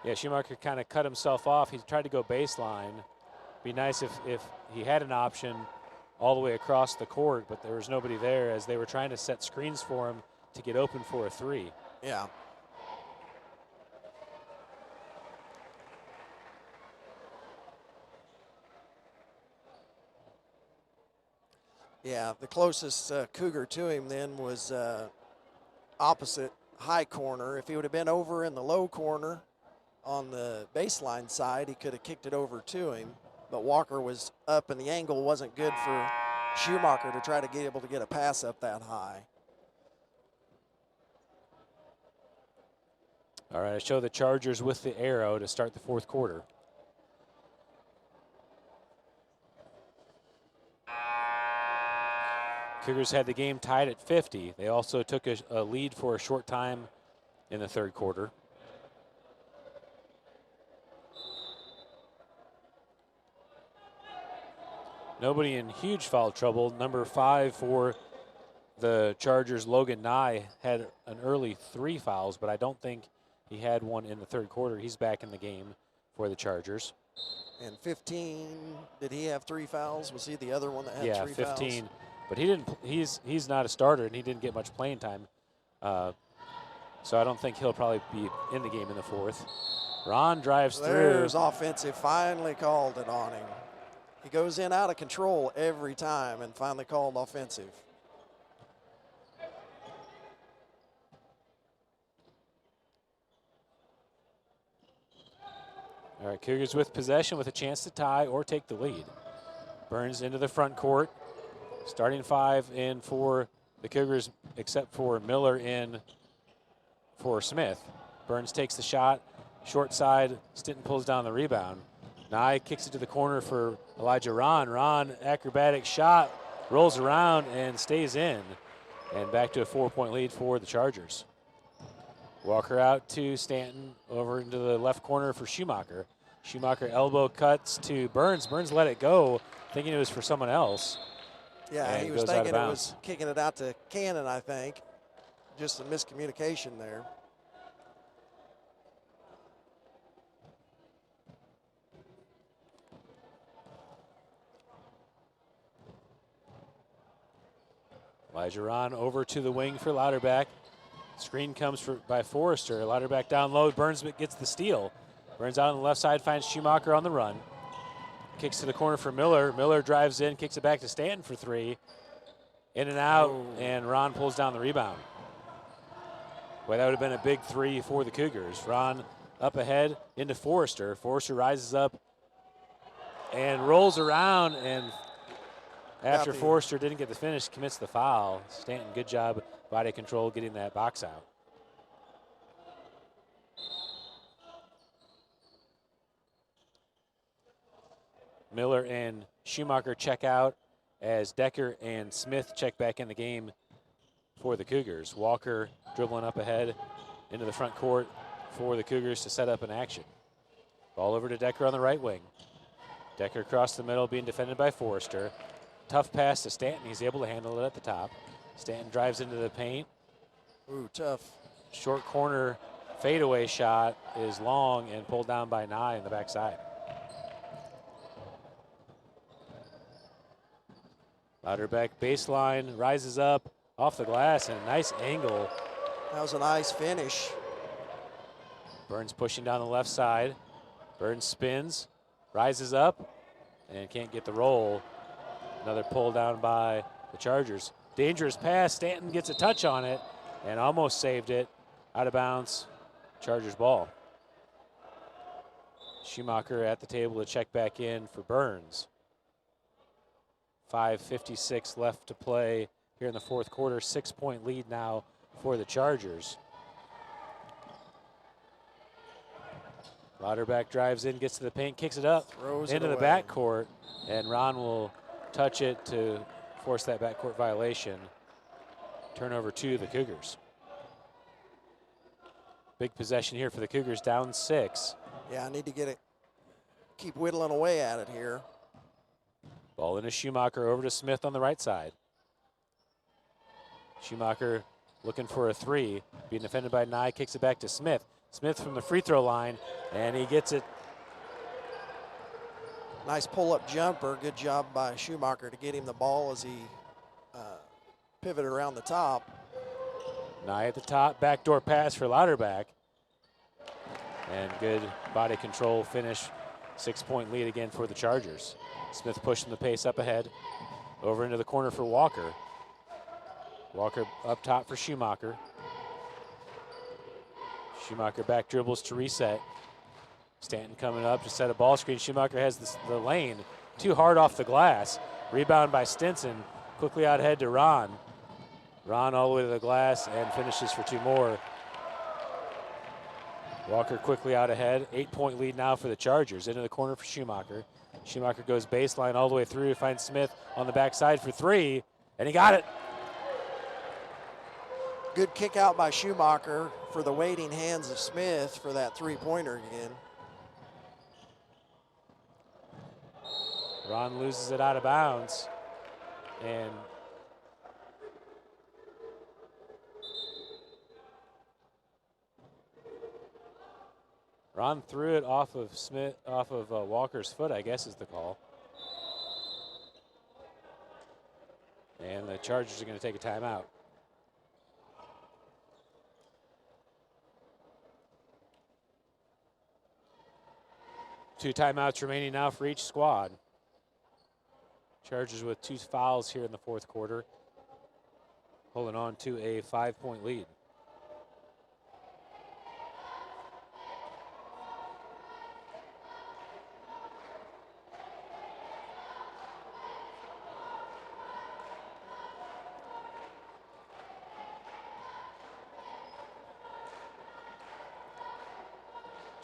Yeah, Schumacher kind of cut himself off. He tried to go baseline. Be nice if he had an option all the way across the court, but there was nobody there as they were trying to set screens for him to get open for a three. Yeah. Yeah, the closest Cougar to him then was opposite high corner. If he would have been over in the low corner on the baseline side, he could have kicked it over to him. But Walker was up and the angle wasn't good for Schumacher to try to get able to get a pass up that high. All right, I show the Chargers with the arrow to start the fourth quarter. Cougars had the game tied at 50. They also took a lead for a short time in the third quarter. Nobody in huge foul trouble. Number 5 for the Chargers, Logan Nye, had an early 3 fouls, but I don't think he had one in the third quarter. He's back in the game for the Chargers. And 15, did he have 3 fouls? Was he the other one that had 3 fouls? Yeah, 15. But he didn't. He's not a starter, and he didn't get much playing time. So I don't think he'll probably be in the game in the fourth. Ron drives through. There's offensive, finally called it on him. He goes in out of control every time and finally called offensive. All right, Cougars with possession with a chance to tie or take the lead. Burns into the front court. Starting 5 in for the Cougars, except for Miller in for Smith. Burns takes the shot, short side. Stinton pulls down the rebound. Nye kicks it to the corner for Elijah Ron. Ron, acrobatic shot, rolls around and stays in. And back to a 4-point lead for the Chargers. Walker out to Stanton, over into the left corner for Schumacher. Schumacher elbow cuts to Burns. Burns let it go, thinking it was for someone else. Yeah, he was thinking it was kicking it out to Cannon, I think. Just a miscommunication there. Elijah Ron over to the wing for Louderback. Screen comes by Forrester. Louderback down low. Burns gets the steal. Burns out on the left side, finds Schumacher on the run. Kicks to the corner for Miller. Miller drives in, kicks it back to Stanton for 3. In and out, and Ron pulls down the rebound. Boy, that would have been a big 3 for the Cougars. Ron up ahead into Forrester. Forrester rises up and rolls around, and after Forrester didn't get the finish, commits the foul. Stanton, good job, body control, getting that box out. Miller and Schumacher check out as Decker and Smith check back in the game for the Cougars. Walker dribbling up ahead into the front court for the Cougars to set up an action. Ball over to Decker on the right wing. Decker across the middle being defended by Forrester. Tough pass to Stanton. He's able to handle it at the top. Stanton drives into the paint. Ooh, tough. short corner fadeaway shot is long and pulled down by Nye in the backside. Louderbeck baseline, rises up off the glass, and a nice angle. That was a nice finish. Burns pushing down the left side. Burns spins, rises up, and can't get the roll. Another pull down by the Chargers. Dangerous pass, Stanton gets a touch on it and almost saved it. Out of bounds, Chargers ball. Schumacher at the table to check back in for Burns. 5:56 left to play here in the fourth quarter. 6-point lead now for the Chargers. Louderback drives in, gets to the paint, kicks it up Throws into it the away. backcourt, and Ron will touch it to force that backcourt violation. Turnover to the Cougars. Big possession here for the Cougars, down 6. Yeah, I need to get it, keep whittling away at it here. Ball into Schumacher, over to Smith on the right side. Schumacher looking for a 3, being defended by Nye, kicks it back to Smith. Smith from the free throw line, and he gets it. Nice pull-up jumper. Good job by Schumacher to get him the ball as he pivoted around the top. Nye at the top, backdoor pass for Louderback. And good body control finish. 6-point lead again for the Chargers. Smith pushing the pace up ahead. Over into the corner for Walker. Walker up top for Schumacher. Schumacher back dribbles to reset. Stanton coming up to set a ball screen. Schumacher has the lane. Too hard off the glass. Rebound by Stinson. Quickly out ahead to Ron. Ron all the way to the glass and finishes for 2 more. Walker quickly out ahead. 8-point lead now for the Chargers. Into the corner for Schumacher. Schumacher goes baseline all the way through. Finds Smith on the backside for 3. And he got it. Good kick out by Schumacher for the waiting hands of Smith for that 3-pointer again. Ron loses it out of bounds. And Ron threw it off of Walker's foot, I guess is the call. And the Chargers are going to take a timeout. Two timeouts remaining now for each squad. Chargers with 2 fouls here in the fourth quarter, holding on to a 5-point lead.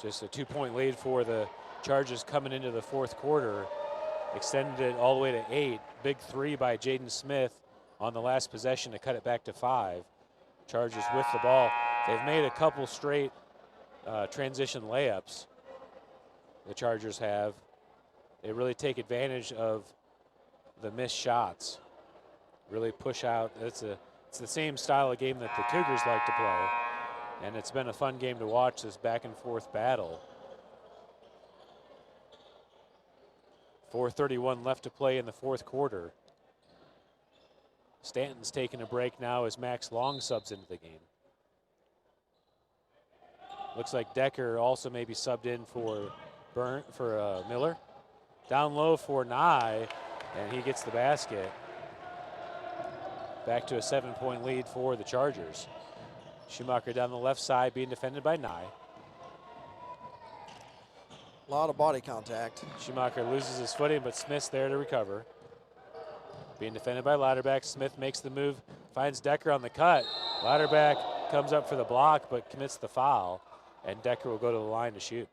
Just a 2-point lead for the Chargers coming into the fourth quarter. Extended it all the way to 8. Big 3 by Jaden Smith on the last possession to cut it back to 5. Chargers with the ball. They've made a couple straight transition layups. The Chargers have. They really take advantage of the missed shots. Really push out. It's the same style of game that the Cougars like to play. And it's been a fun game to watch, this back and forth battle. 4:31 left to play in the fourth quarter. Stanton's taking a break now as Max Long subs into the game. Looks like Decker also maybe subbed in for Miller. Down low for Nye, and he gets the basket. Back to a 7-point lead for the Chargers. Schumacher down the left side being defended by Nye. A lot of body contact. Schumacher loses his footing, but Smith's there to recover. Being defended by Louderback. Smith makes the move, finds Decker on the cut. Louderback comes up for the block, but commits the foul, and Decker will go to the line to shoot.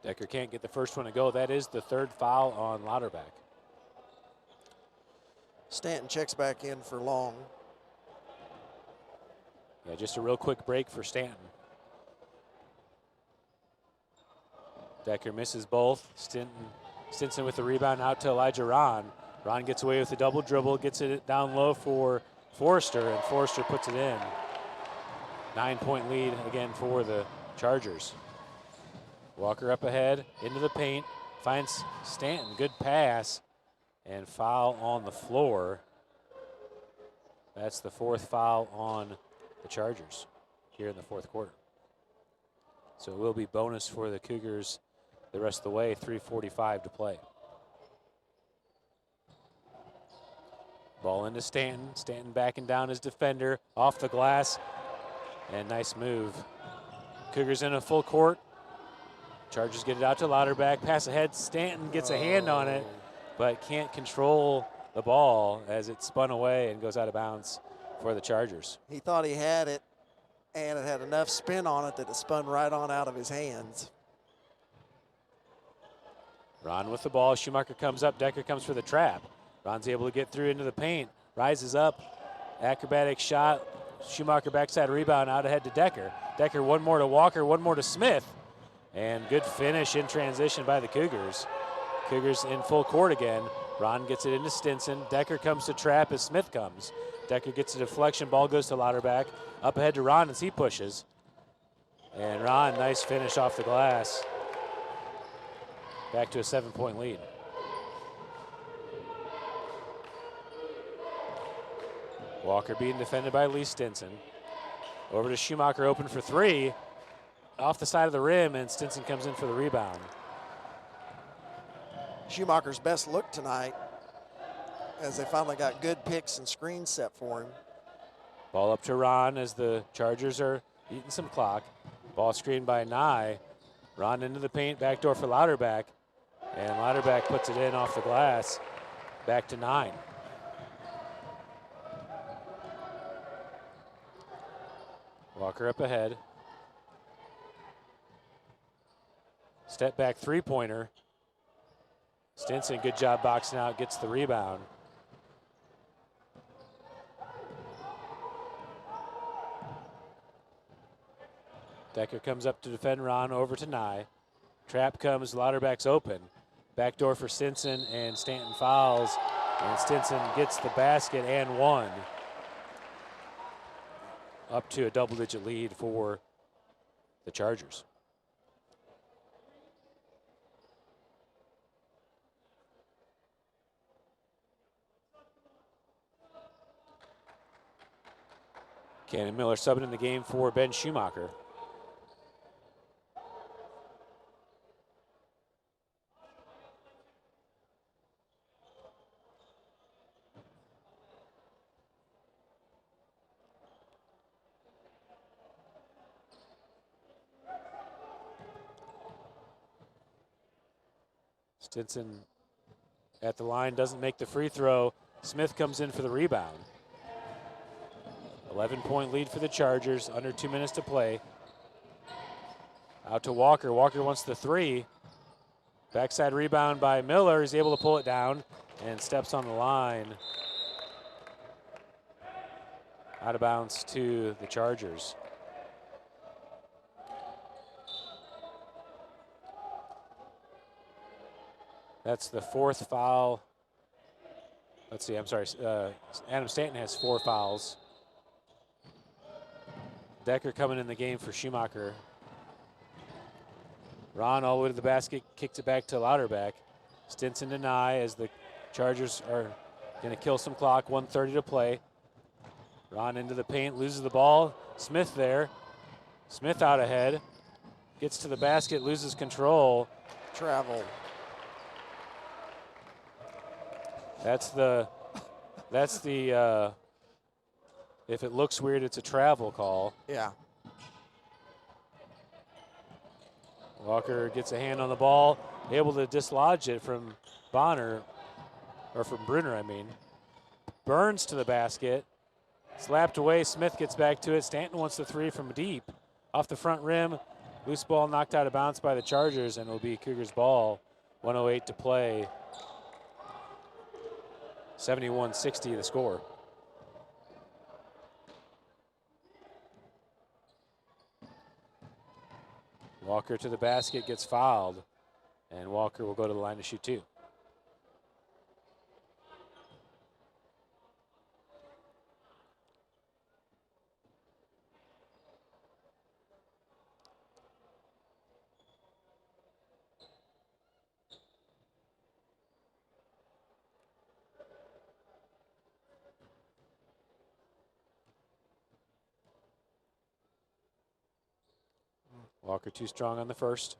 Decker can't get the first one to go. That is the 3rd foul on Louderback. Stanton checks back in for Long. Yeah, just a real quick break for Stanton. Decker misses both. Stinson with the rebound out to Elijah Ron. Ron gets away with a double dribble, gets it down low for Forrester, and Forrester puts it in. 9-point lead again for the Chargers. Walker up ahead, into the paint, finds Stanton, good pass, and foul on the floor. That's the fourth foul on the Chargers here in the fourth quarter. So it will be bonus for the Cougars the rest of the way, 3:45 to play. Ball into Stanton. Stanton backing down his defender, off the glass, and nice move. Cougars in a full court. Chargers get it out to Louderback, pass ahead. Stanton gets a hand on it, but can't control the ball as it spun away and goes out of bounds for the Chargers. He thought he had it, and it had enough spin on it that it spun right on out of his hands. Ron with the ball. Schumacher comes up. Decker comes for the trap. Ron's able to get through into the paint. Rises up. Acrobatic shot. Schumacher backside rebound out ahead to Decker. Decker one more to Walker, one more to Smith. And good finish in transition by the Cougars. Cougars in full court again. Ron gets it into Stinson. Decker comes to trap as Smith comes. Decker gets a deflection. Ball goes to Louderback. Up ahead to Ron as he pushes. And Ron, nice finish off the glass. Back to a 7-point lead. Walker being defended by Lee Stinson. Over to Schumacher, open for three. Off the side of the rim, and Stinson comes in for the rebound. Schumacher's best look tonight as they finally got good picks and screens set for him. Ball up to Ron as the Chargers are eating some clock. Ball screened by Nye. Ron into the paint, backdoor for Louderback. And Louderback puts it in off the glass. Back to 9. Walker up ahead. Step back three-pointer. Stinson, good job boxing out, gets the rebound. Decker comes up to defend Ron, over to Nye. Trap comes, Louderback's open. Backdoor for Stinson, and Stanton fouls, and Stinson gets the basket and one. Up to a double-digit lead for the Chargers. Cannon Miller subbing in the game for Ben Schumacher. Stinson at the line, doesn't make the free throw. Smith comes in for the rebound. 11-point lead for the Chargers, under 2 minutes to play. Out to Walker. Walker wants the three. Backside rebound by Miller. He's able to pull it down and steps on the line. Out of bounds to the Chargers. That's the fourth foul. Let's see, I'm sorry. Adam Stanton has 4 fouls. Decker coming in the game for Schumacher. Ron all the way to the basket, kicks it back to Louderback. Stinson to Nye as the Chargers are going to kill some clock, 1:30 to play. Ron into the paint, loses the ball. Smith there. Smith out ahead. Gets to the basket, loses control. Travel. That's the if it looks weird, it's a travel call. Yeah. Walker gets a hand on the ball, able to dislodge it from Bonner, or from Brunner, I mean. Burns to the basket, slapped away. Smith gets back to it. Stanton wants the three from deep. Off the front rim, loose ball knocked out of bounds by the Chargers, and it'll be Cougars ball. 1:08 to play. 71-60 the score. Walker to the basket, gets fouled, and Walker will go to the line to shoot 2. Walker too strong on the first.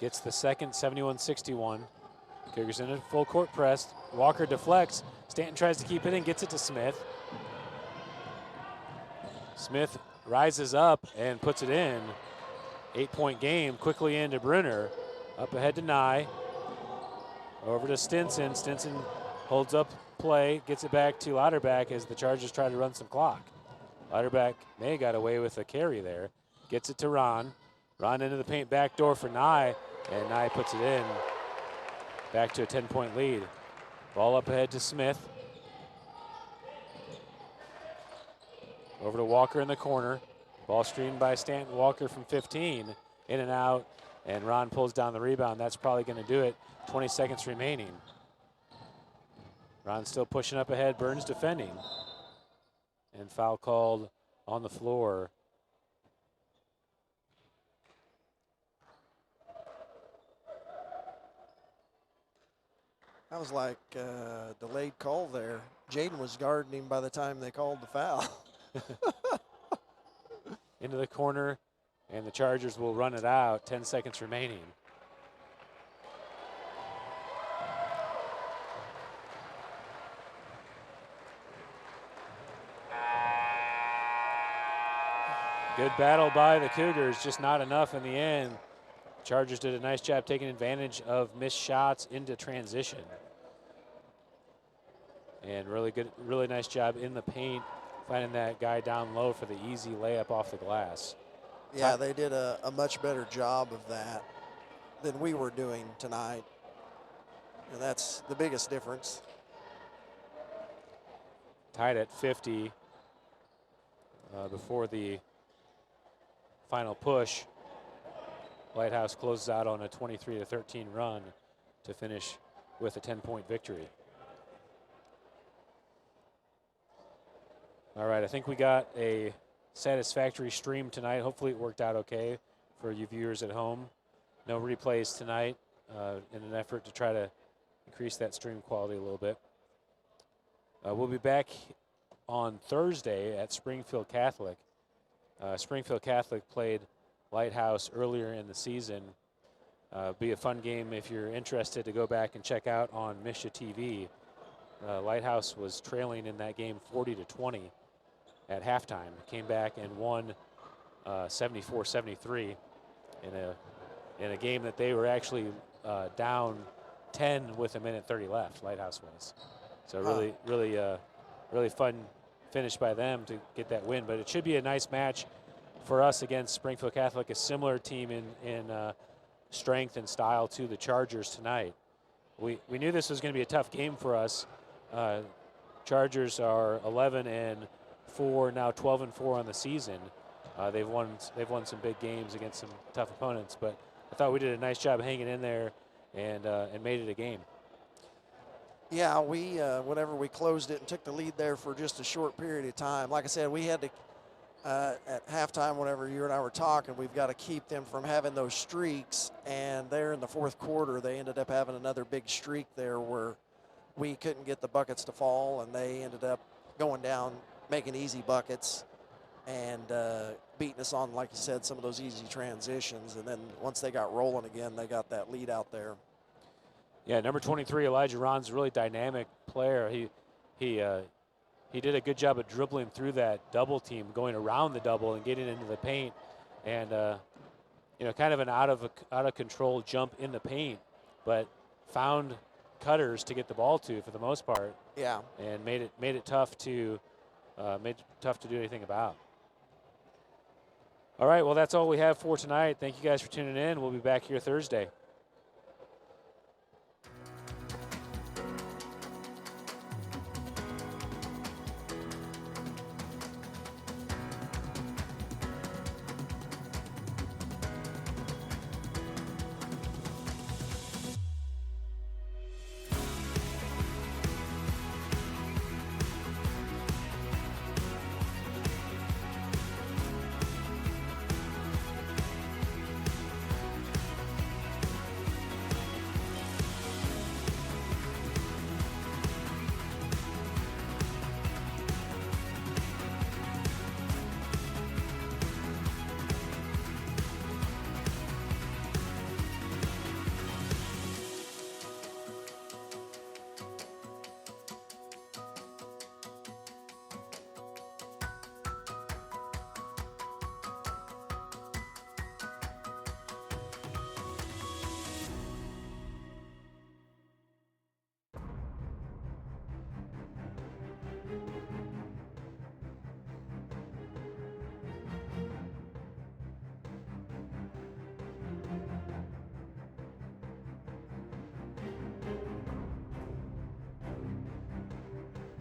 Gets the second, 71-61. Cougars in a full court press. Walker deflects. Stanton tries to keep it in, gets it to Smith. Smith rises up and puts it in. 8-point game, quickly into Brunner. Up ahead to Nye. Over to Stinson. Stinson holds up play, gets it back to Lauterbach as the Chargers try to run some clock. Lauterbach may have got away with a carry there. Gets it to Ron. Ron into the paint, back door for Nye, and Nye puts it in. Back to a 10-point lead. Ball up ahead to Smith. Over to Walker in the corner. Ball screened by Stanton. Walker from 15, in and out, and Ron pulls down the rebound. That's probably going to do it. 20 seconds remaining. Ron still pushing up ahead. Burns defending. And foul called on the floor. That was like a delayed call there. Jaden was guarding him by the time they called the foul. Into the corner, and the Chargers will run it out. 10 seconds remaining. Good battle by the Cougars, just not enough in the end. Chargers did a nice job taking advantage of missed shots into transition. And really nice job in the paint, finding that guy down low for the easy layup off the glass. Yeah, they did a much better job of that than we were doing tonight. And that's the biggest difference. Tied at 50 before the final push. Lighthouse closes out on a 23-13 run to finish with a 10-point victory. All right, I think we got a satisfactory stream tonight. Hopefully it worked out okay for you viewers at home. No replays tonight in an effort to try to increase that stream quality a little bit. We'll be back on Thursday at Springfield Catholic. Springfield Catholic played Lighthouse earlier in the season. Be a fun game if you're interested to go back and check out on Misha TV. Lighthouse was trailing in that game 40-20 at halftime. Came back and won 74-73 in a game that they were actually down 10 with 1:30 left. Lighthouse was. So really fun finish by them to get that win. But it should be a nice match for us against Springfield Catholic, a similar team in strength and style to the Chargers tonight. We knew this was going to be a tough game for us. Chargers are 11-4, now 12-4 on the season. They've won some big games against some tough opponents, but I thought we did a nice job hanging in there and made it a game. Yeah, we whenever we closed it and took the lead there for just a short period of time. Like I said, we had to at halftime, whenever you and I were talking, we've got to keep them from having those streaks. And there in the fourth quarter, they ended up having another big streak there where we couldn't get the buckets to fall, and they ended up going down, making easy buckets, and beating us on, like you said, some of those easy transitions. And then once they got rolling again, they got that lead out there. Yeah, number 23, Elijah Ron's a really dynamic player. He did a good job of dribbling through that double team, going around the double and getting into the paint, and kind of an out of control jump in the paint, but found cutters to get the ball to for the most part. Yeah, and made it tough to made it tough to do anything about. All right, well, that's all we have for tonight. Thank you guys for tuning in. We'll be back here Thursday.